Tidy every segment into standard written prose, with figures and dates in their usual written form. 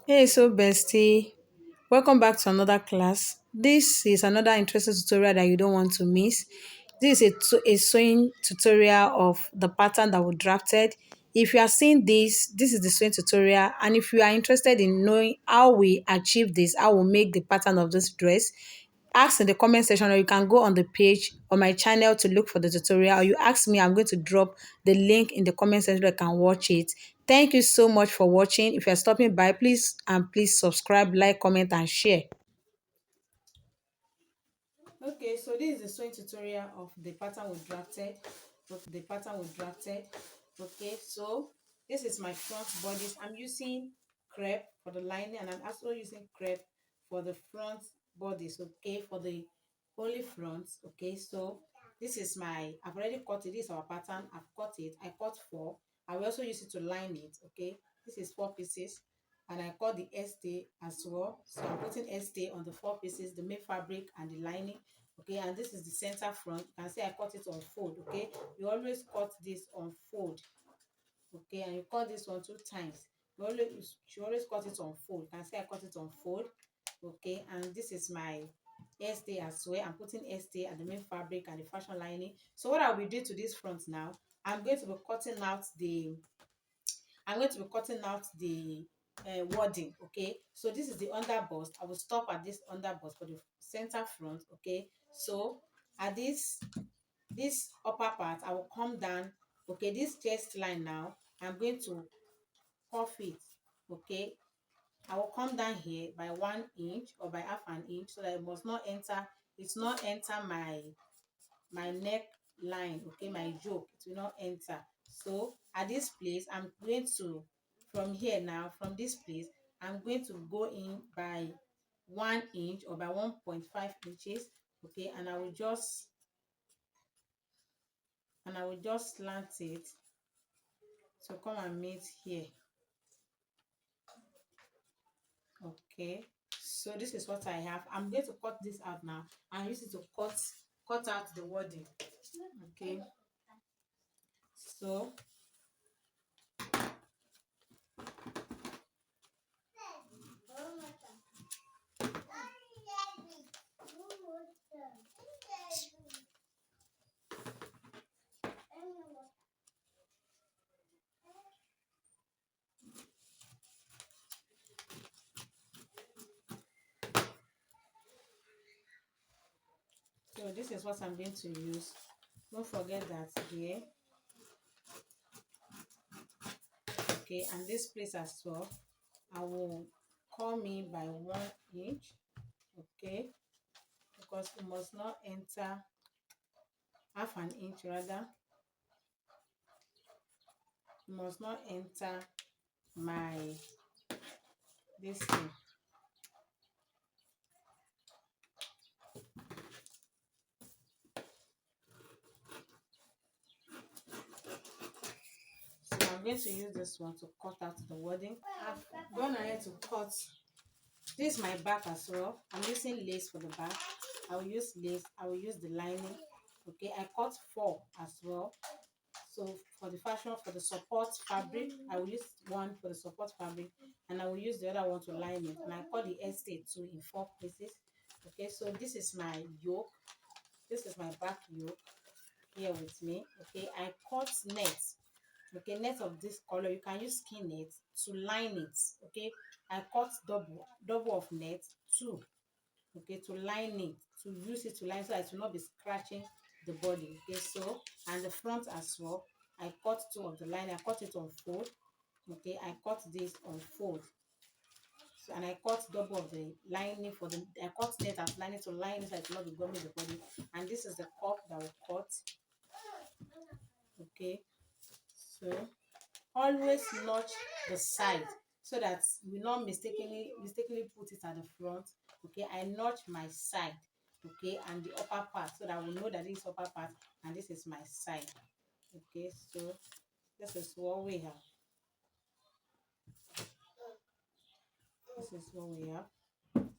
Hey, so bestie, welcome back to another class. This is another interesting tutorial that you don't want to miss. This is a sewing tutorial of the pattern that we drafted. If you are seeing this is the sewing tutorial, and if you are interested in knowing how we achieve this, how we make the pattern of this dress, ask in the comment section, or you can go on the page on my channel to look for the tutorial, or you ask me, I'm going to drop the link in the comment section so you can watch it. Thank you so much for watching. If you're stopping by, please subscribe, like, comment, and share. Okay, so this is the sewing tutorial of the pattern we drafted. Okay, so this is my front bodice. I'm using crepe for the lining, and I'm also using crepe for the front bodice. Okay, for the only front. Okay, so this is I've already cut it. This is our pattern. I've cut it. I cut four. I will also use it to line it. Okay, this is four pieces, and I cut the stay as well. So I'm putting stay on the four pieces, the main fabric and the lining. Okay, and this is the center front. You can see I cut it on fold. Okay, you always cut this on fold. Okay, and you cut this one two times. You always cut it on fold. You can see I cut it on fold. Okay, and this is my stay as well. I'm putting stay at the main fabric and the fashion lining. So what I'll be doing to this front now, I'm going to be cutting out the wording. Okay, so this is the under bust. I will stop at this under bust for the center front. Okay, so at this upper part, I will come down. Okay, this chest line now, I'm going to cuff it. Okay, I will come down here by 1 inch or by half an inch, so that it's not enter my neck line. Okay, my yoke, it will not enter. So at this place, I'm going to, from here now, from this place, I'm going to go in by 1 inch or by 1.5 inches. Okay, and I will just slant it to come and meet here. Okay, so this is what I have. I'm going to cut this out now and use it to cut out the wording. Okay, so this is what I'm going to use. Don't forget that here. Okay, and this place as well, I will come in by 1 inch. Okay, because it must not enter, half an inch rather, it must not enter my this thing. So I'm going to use this one to cut out the wording. I've gone ahead to cut. This is my back as well. I'm using lace for the back. I will use lace. I will use the lining. Okay, I cut four as well. So for the fashion, for the support fabric, I will use one for the support fabric, and I will use the other one to line it. And I cut the estate too in four places. Okay, so this is my yoke. This is my back yoke here with me. Okay, I cut net. Okay, net of this color. You can use skin net to line it. Okay, I cut double of net two. Okay, to line it, to use it to line, so that it will not be scratching the body. Okay, so, and the front as well, I cut two of the line. I cut it on fold. Okay, I cut this on fold. So, and I cut double of the lining for the, I cut net as lining to line it so it will not be gumming the body. And this is the cup that we cut. Okay, so always notch the side so that we not mistakenly put it at the front. Okay, I notch my side. Okay, and the upper part, so that we know that this is upper part and this is my side. Okay, so this is what we have.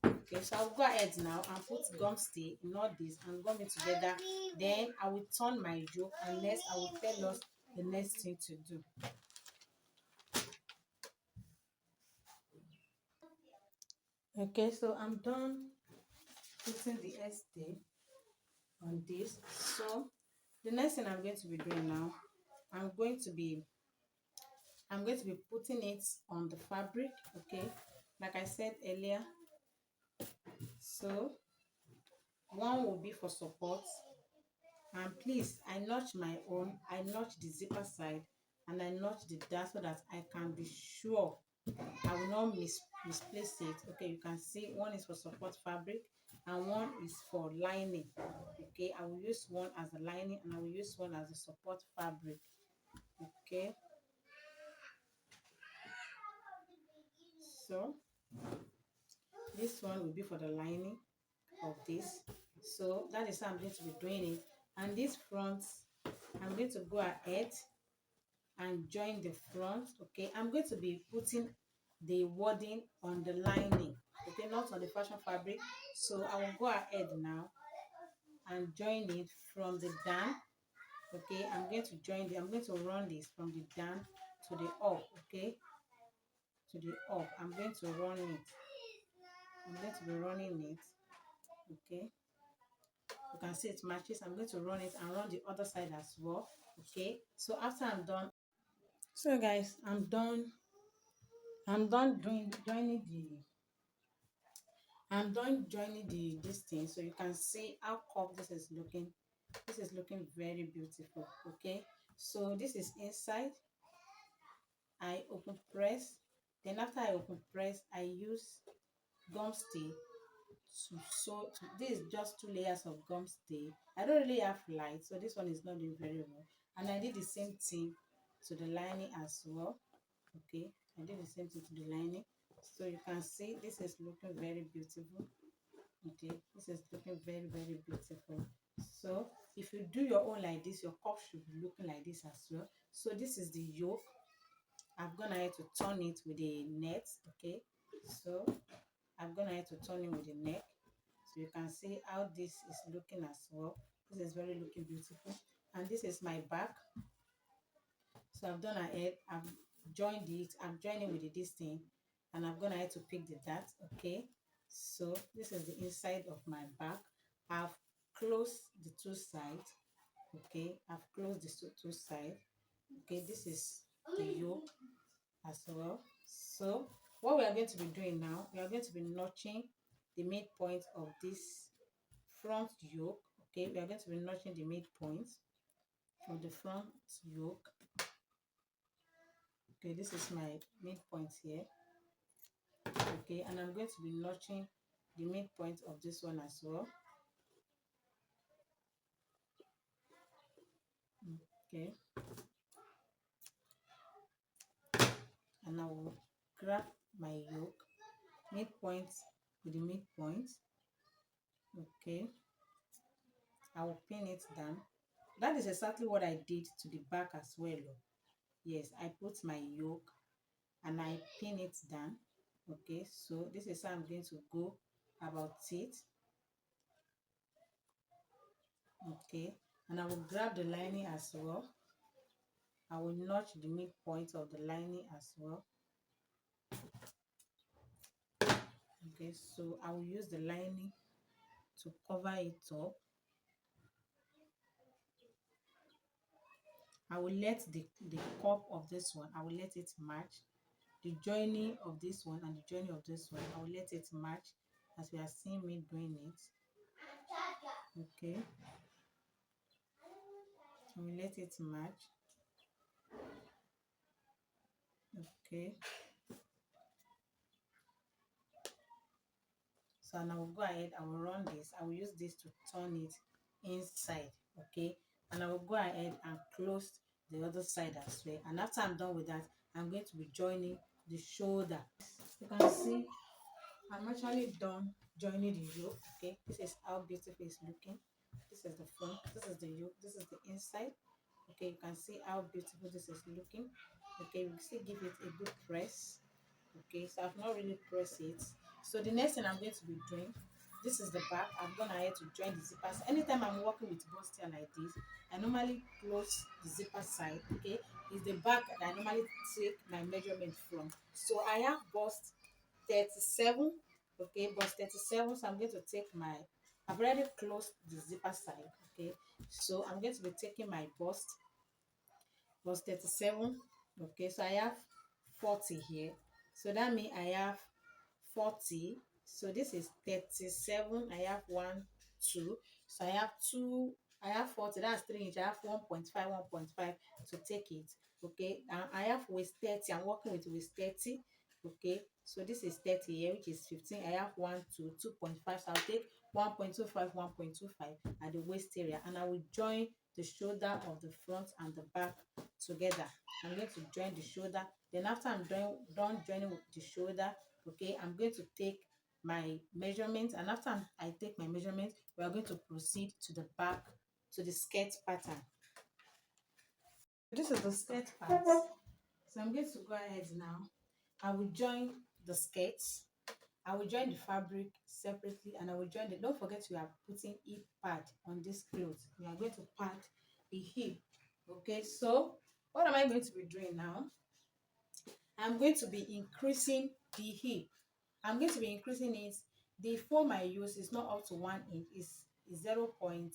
Okay, so I'll go ahead now and put gum stay in all this and gum it together. Then I will turn my yoke, and next I will tell us the next thing to do. Okay, so I'm done putting the stay on this. So the next thing I'm going to be doing now, I'm going to be I'm going to be putting it on the fabric. Okay, like I said earlier. So one will be for support, and please, I notch my own. I notch the zipper side and I notch the dart so that I can be sure I will not misplace it. Okay, you can see one is for support fabric and one is for lining. Okay, I will use one as a lining and I will use one as a support fabric. Okay, so this one will be for the lining of this. So that is how I'm going to be doing it. And this front, I'm going to go ahead and join the front. Okay, I'm going to be putting the wording on the lining, okay, not on the fashion fabric. So I will go ahead now and join it from the down. Okay, I'm going to run this from the down to the up. Okay, to the up, I'm going to run it. I'm going to be running it. Okay, you can see it matches. I'm going to run it and run the other side as well. Okay, so after I'm done, so guys, I'm done doing joining the I'm done joining the this thing. So you can see how curved this is looking. This is looking very beautiful. Okay, so this is inside. I open press, then after I open press, I use gum stay to sew this is just 2 layers of gum stay. I don't really have light, so this one is not doing very well. And I did the same thing to the lining as well. Okay, I did the same thing to the lining, so you can see this is looking very beautiful. Okay, this is looking very beautiful. So if you do your own like this, your cup should be looking like this as well. So this is the yoke. I've gone ahead to turn it with a net. Okay, so I've gone ahead to turn it with the neck, so you can see how this is looking as well. This is very looking beautiful. And this is my back. So I've done ahead, I've joined it, I'm joining with this thing, and I've gone ahead to pick the dart. Okay, so this is the inside of my back. I've closed the two sides. Okay, I've closed the two sides. Okay, this is the yoke as well. So what we are going to be doing now, we are going to be notching the midpoint of this front yoke. Okay, we are going to be notching the midpoint of the front yoke. Okay, this is my midpoint here. Okay, and I'm going to be notching the midpoint of this one as well. Okay, and I will grab my yoke midpoint with the midpoint. Okay, I will pin it down. That is exactly what I did to the back as well. Yes, I put my yoke and I pin it down. Okay, so this is how I'm going to go about it. Okay, and I will grab the lining as well. I will notch the midpoint of the lining as well. Okay, so I will use the lining to cover it up. I will let the cup of this one, I will let it match. The joining of this one and the joining of this one, I will let it match as we are seeing me doing it. Okay, I will let it match. Okay, so now we'll go ahead, I will run this, I will use this to turn it inside. Okay, and I will go ahead and close the other side as well. And after I'm done with that, I'm going to be joining the shoulder. You can see I'm actually done joining the yoke. Okay, this is how beautiful it's looking. This is the front, this is the yoke, this is the inside. Okay, you can see how beautiful this is looking. Okay, we still give it a good press. Okay, so I've not really pressed it. So the next thing I'm going to be doing, this is the back. I've gone ahead to join the zippers. Anytime I'm working with bustier like this, I normally close the zipper side. Okay, it's the back that I normally take my measurement from. So I have bust 37 Okay, bust 37. So I'm going to take my, I've already closed the zipper side. Okay, so I'm going to be taking my bust 37. Okay, so I have 40 here. So that means I have 40. So this is 37. I have one, two. So I have two, I have 40. That's 3 inch. I have 1.5, 1.5 to take it. Okay. And I have waist 30. I'm working with waist 30. Okay. So this is 30 here, which is 15. I have 1, 2, 2.5. So I'll take 1.25, 1.25 at the waist area. And I will join the shoulder of the front and the back together. I'm going to join the shoulder. Then after I'm done joining with the shoulder, okay, I'm going to take my measurement, and after I take my measurement, we are going to proceed to the back, to the skirt pattern. This is the skirt part. So I'm going to go ahead now. I will join the skirts. I will join the fabric separately, and I will join the, don't forget we are putting hip pad on this clothes. We are going to pad the hip. Okay, so what am I going to be doing now? I'm going to be increasing the hip. I'm going to be increasing it. The form I use is not up to 1 inch, is 0.75.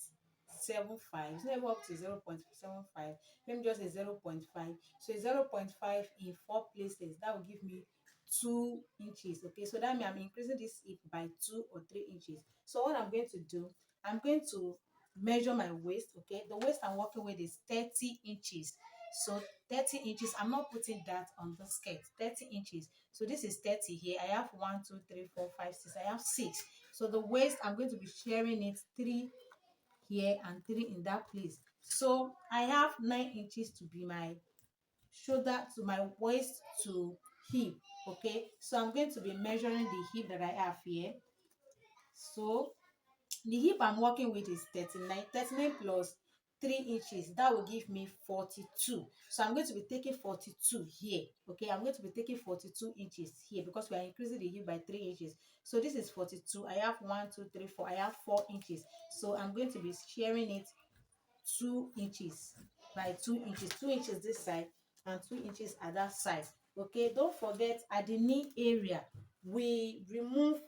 It's not even up to 0.75. Let me just say 0.5. So 0.5 in 4 places. That will give me 2 inches. Okay, so that means I'm increasing this hip by 2 or 3 inches. So what I'm going to do, I'm going to measure my waist. Okay, the waist I'm working with is 30 inches. So 30 inches, I'm not putting that on the skirt. 30 inches. So this is 30 here. I have 1, 2, 3, 4, 5, 6. I have 6. So the waist, I'm going to be sharing it 3 here and 3 in that place. So I have 9 inches to be my shoulder, to my waist to hip. Okay, so I'm going to be measuring the hip that I have here. So the hip I'm working with is 39. 39 plus 3 inches, that will give me 42. So I'm going to be taking 42 here. Okay, I'm going to be taking 42 inches here because we are increasing the hip by 3 inches. So this is 42. I have 1, 2, 3, 4. I have 4 inches. So I'm going to be sharing it 2 inches by 2 inches. 2 inches this side and 2 inches at that side. Okay, don't forget at the knee area we remove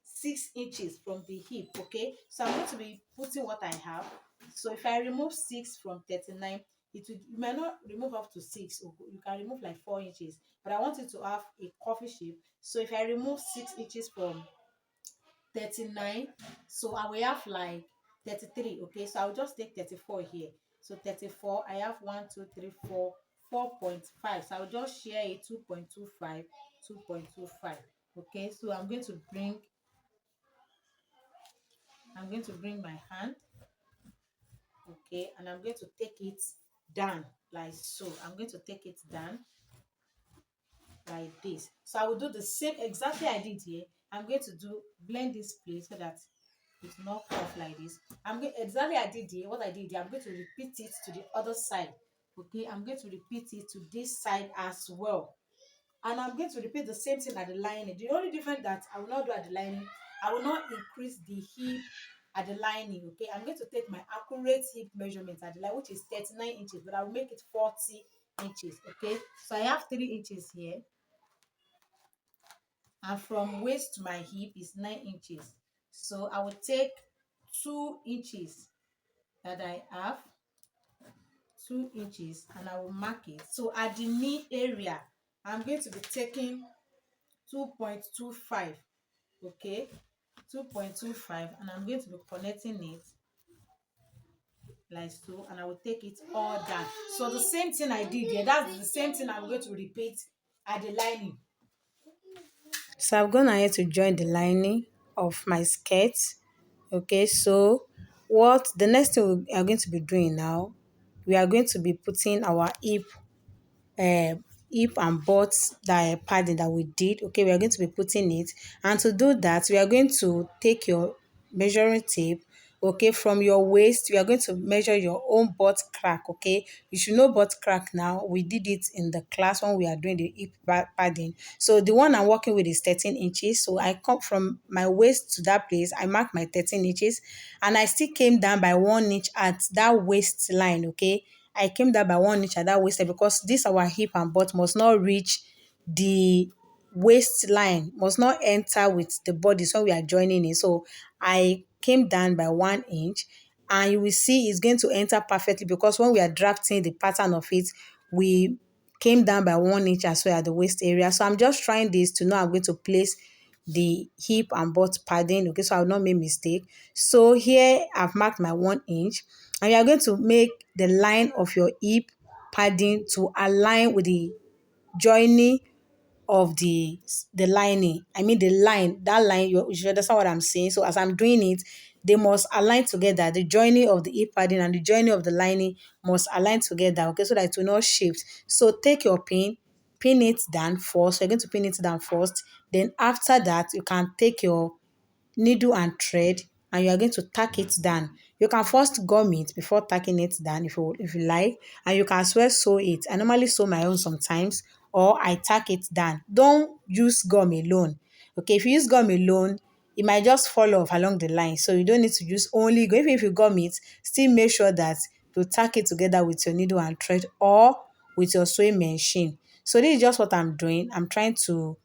6 inches from the hip. Okay, so I'm going to be putting what I have. So if I remove 6 from 39, it will, you might not remove up to 6, or you can remove like 4 inches, but I want it to have a coffee shape. So if I remove 6 inches from 39, so I will have like 33. Okay, so I'll just take 34 here. So 34, I have 1, 2, 3, 4, 4.5. So I'll just share it 2.25, 2.25. Okay, so I'm going to bring my hand. Okay, and I'm going to take it down like so. I'm going to take it down like this. So I will do the same exactly I did here. I'm going to do blend this place so that it's not off like this. I'm going exactly I did here. What I did here, I'm going to repeat it to the other side. Okay, I'm going to repeat it to this side as well. And I'm going to repeat the same thing at the lining. The only difference that I will not do at the lining, I will not increase the hip at the lining. Okay, I'm going to take my accurate hip measurement at the line, which is 39 inches, but I will make it 40 inches. Okay, so I have 3 inches here, and from waist to my hip is 9 inches. So I will take 2 inches that I have, 2 inches, and I will mark it. So at the knee area, I'm going to be taking 2.25. Okay, 2.25, and I'm going to be connecting it like so, and I will take it all down. So the same thing I did here, that's the same thing I'm going to repeat at the lining. So I've gone ahead to join the lining of my skirt. Okay, so what the next thing we are going to be doing now, we are going to be putting our uh, hip and butt that padding that we did. Okay, we are going to be putting it, and to do that we are going to take your measuring tape. Okay, from your waist we are going to measure your own butt crack. Okay, you should know butt crack now. We did it in the class when we are doing the hip padding. So the one I'm working with is 13 inches. So I come from my waist to that place, I mark my 13 inches, and I still came down by 1 inch at that waistline. Okay, I came down by 1 inch at that waist because this our hip and butt must not reach the waistline must not enter with the body so we are joining it. So I came down by 1 inch, and you will see it's going to enter perfectly because when we are drafting the pattern of it, we came down by 1 inch as well at the waist area. So I'm just trying this to know I'm going to place the hip and butt padding, okay, so I will not make mistake. So here I've marked my 1 inch, and you are going to make the line of your hip padding to align with the joining of the lining. I mean the line, that line, you should understand what I'm saying. So as I'm doing it, they must align together. The joining of the hip padding and the joining of the lining must align together, okay, so that it will not shift. So take your pin it down first. So you're going to pin it down first. Then after that, you can take your needle and thread, and you are going to tack it down. You can first gum it before tacking it down if you like, and you can as well sew it. I normally sew my own sometimes, or I tack it down. Don't use gum alone. Okay, if you use gum alone, it might just fall off along the line. So you don't need to use only gum. Even if you gum it, still make sure that you tack it together with your needle and thread or with your sewing machine. So this is just what I'm doing. I'm trying to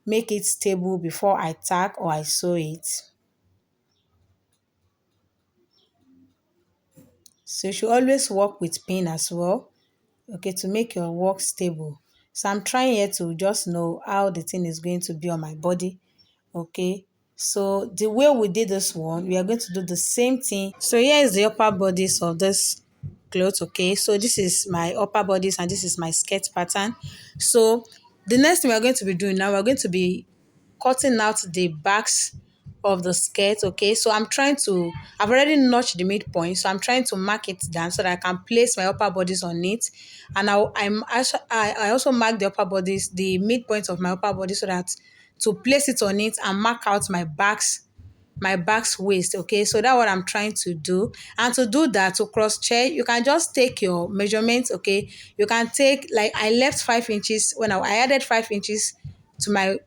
make it stable before I tack or I sew it. So you should always work with pin as well, okay, to make your work stable. So I'm trying here to just know how the thing is going to be on my body, okay. So the way we did this one, we are going to do the same thing. So here is the upper bodies of this clothes, okay. So this is my upper bodies and this is my skirt pattern. So the next thing we are going to be doing now, we're going to be cutting out the backs of the skirt, okay. So I've already notched the midpoint, so I'm trying to mark it down so that I can place my upper bodies on it. And I also mark the upper bodies, the midpoint of my upper body, so that to place it on it and mark out my back's waist, okay. So that's what I'm trying to do. And to do that, to cross check, you can just take your measurements, okay. You can take, like, I left 5 inches when I added 5 inches to my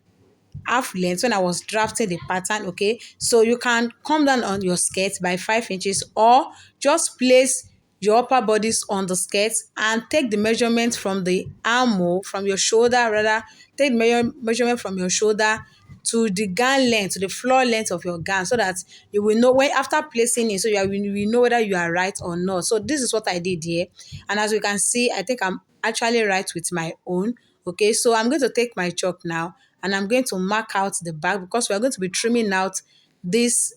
half length when I was drafting the pattern, okay. So you can come down on your skirt by 5 inches, or just place your upper bodies on the skirt and take the measurement from the armhole, from your shoulder rather. Take measurement from your shoulder to the gown length, to the floor length of your gown, so that you will know when after placing it, so you will know whether you are right or not. So this is what I did here, and as you can see, I think I'm actually right with my own, okay. So I'm going to take my chalk now, and I'm going to mark out the back because we're going to be trimming out this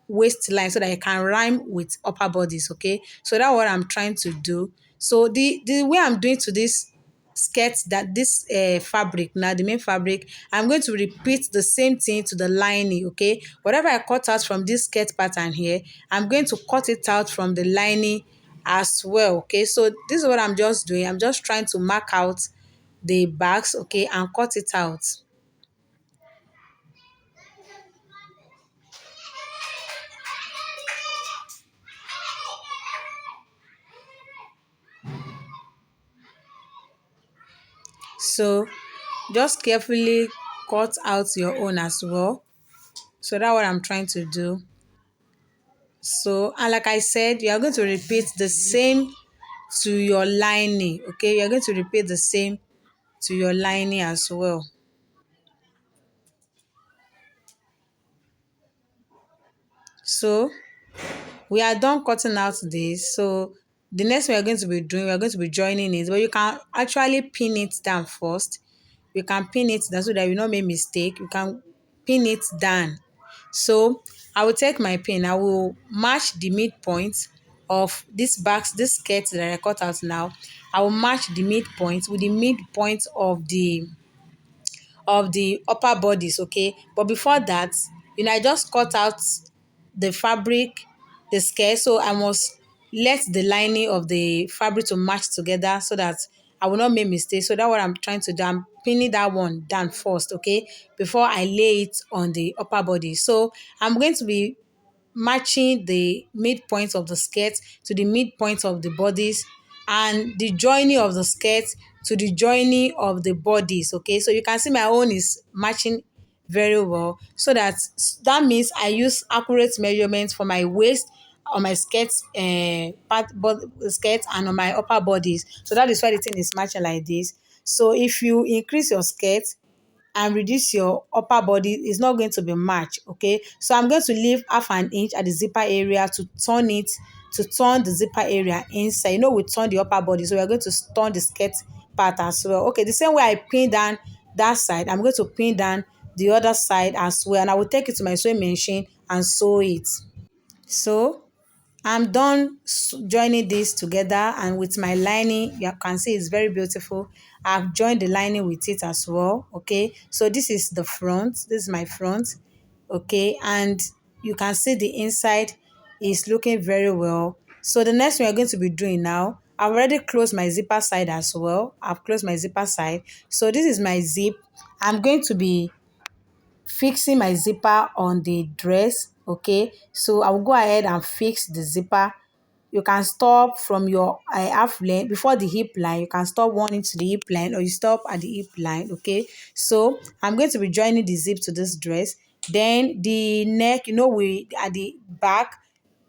waistline so that it can rhyme with upper bodies, okay. So that's what I'm trying to do. So the way I'm doing to this skirt, that this fabric now, the main fabric, I'm going to repeat the same thing to the lining, okay. Whatever I cut out from this skirt pattern here, I'm going to cut it out from the lining as well, okay. So this is what I'm just doing. I'm just trying to mark out the backs, okay, and cut it out. So just carefully cut out your own as well. So that's what I'm trying to do. So, and like I said, you are going to repeat the same to your lining, okay. You're going to repeat the same to your lining as well. So we are done cutting out this. So the next we are going to be doing, we are going to be joining it, but you can actually pin it down first. You can pin it down so that you not make mistake. You can pin it down. So I will take my pin. I will match the midpoint of this skirt that I cut out now. I will match the midpoint with the midpoint of the upper bodies, okay. But before that, I just cut out the fabric, the skirt, so I must let the lining of the fabric to match together so that I will not make mistakes. So that's what I'm trying to do. I'm pinning that one down first, okay, before I lay it on the upper body. So I'm going to be matching the midpoint of the skirt to the midpoint of the bodies, and the joining of the skirt to the joining of the bodies, okay. So you can see my own is matching very well. So that means I use accurate measurements for my waist on my skirt skirt and on my upper bodies. So that is why the thing is matching like this. So if you increase your skirt, and reduce your upper body, it's not going to be matched. Okay, so I'm going to leave half an inch at the zipper area to turn the zipper area inside. We turn the upper body, so we're going to turn the skirt part as well. Okay, the same way I pin down that side, I'm going to pin down the other side as well, and I will take it to my sewing machine and sew it. So I'm done joining this together, and with my lining, you can see it's very beautiful. I've joined the lining with it as well. Okay, so this is the front, this is my front. Okay, and you can see the inside is looking very well. So the next thing we're going to be doing now, I've already closed my zipper side as well. I've closed my zipper side, so this is my zip. I'm going to be fixing my zipper on the dress. Okay, so I will go ahead and fix the zipper. You can stop from your half length before the hip line. You can stop one into the hip line, or you stop at the hip line. Okay, so I'm going to be joining the zip to this dress. Then the neck, we at the back.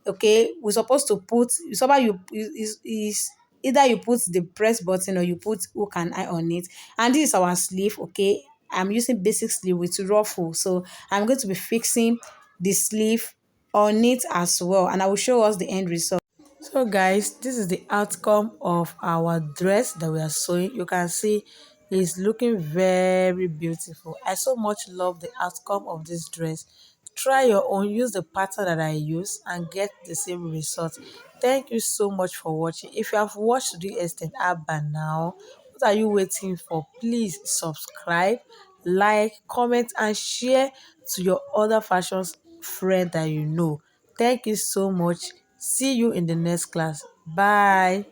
Okay, we're supposed to put, so is either you put the press button or you put hook and eye on it. And this is our sleeve. Okay, I'm using basic sleeve with ruffle, so I'm going to be fixing the sleeve on it as well, and I will show us the end result. So guys, this is the outcome of our dress that we are sewing. You can see it's looking very beautiful. I so much love the outcome of this dress. Try your own, use the pattern that I use and get the same result. Thank you so much for watching. If you have watched the extent up by now, what are you waiting for? Please subscribe, like, comment and share to your other fashions friend that you know. Thank you so much. See you in the next class. Bye.